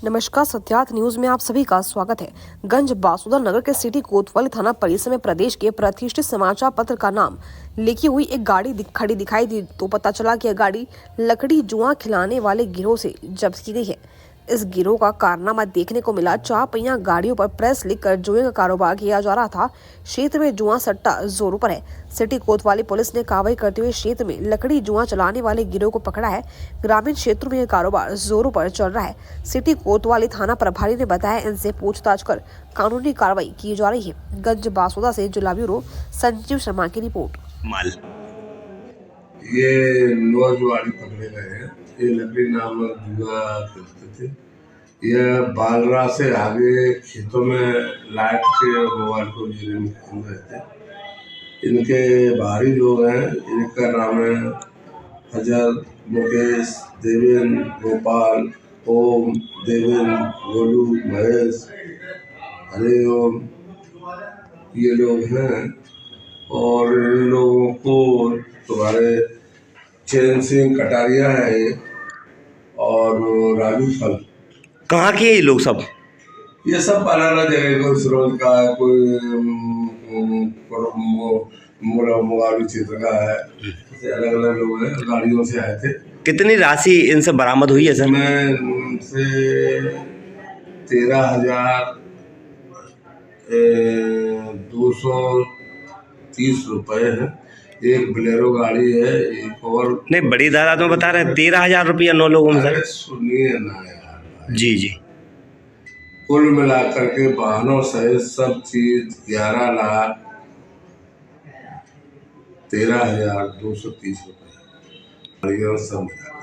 नमस्कार, सत्यार्थ न्यूज में आप सभी का स्वागत है। गंज बासुदा नगर के सिटी कोतवाली थाना परिसर में प्रदेश के प्रतिष्ठित समाचार पत्र का नाम लिखी हुई एक गाड़ी खड़ी दिखाई दी तो पता चला कि यह गाड़ी लकड़ी जुआ खिलाने वाले गिरोह से जब्त की गई है। इस गिरोह का कारनामा देखने को मिला। 4 पहिया गाड़ियों पर प्रेस लिखकर जुए का कारोबार किया जा रहा था। क्षेत्र में जुआ सट्टा जोरों पर है। सिटी कोतवाली पुलिस ने कार्रवाई करते हुए क्षेत्र में लकड़ी जुआ चलाने वाले गिरोह को पकड़ा है। ग्रामीण क्षेत्रों में यह कारोबार जोरों पर चल रहा है। सिटी कोतवाली थाना प्रभारी ने बताया, इनसे पूछताछ कर कानूनी कार्रवाई की जा रही है। गंज बासुदा से जिला ब्यूरो संजीव शर्मा की रिपोर्ट। माल ये नौजवान पकड़े गए हैं। ये लकड़ी नामक जुआ खेलते थे। यह बालरा से आगे खेतों में लाइट के मोबाइल को गिरे में खेल रहे थे। इनके बाहरी लोग हैं। इनका नाम है हजर, मुकेश, देवेंद्र, गोपाल, ओम, देवेंद्र, गोलू, महेश, हरिओम, ये लोग हैं। और इन लोगों को तुम्हारे चैन सिंह कटारिया है ये, और राजू फल। कहाँ के ये लोग सब? ये सब अलग जगह, कोई सरोज का है, कोई मोगावी क्षेत्र का है। अलग अलग लोग हैं, गाड़ियों से आए थे। कितनी राशि इनसे बरामद हुई है सर? मैं उनसे 13,230 रुपये है। एक बोलेरो गाड़ी है, एक और नहीं, बड़ी दादा में बता रहे हैं 13,000 रुपया 9 लोगों में सर। सुनिए ना यार। जी जी। कुल मिलाकर के वाहनों सहित सब चीज 11,13,230 रुपये सब मिला।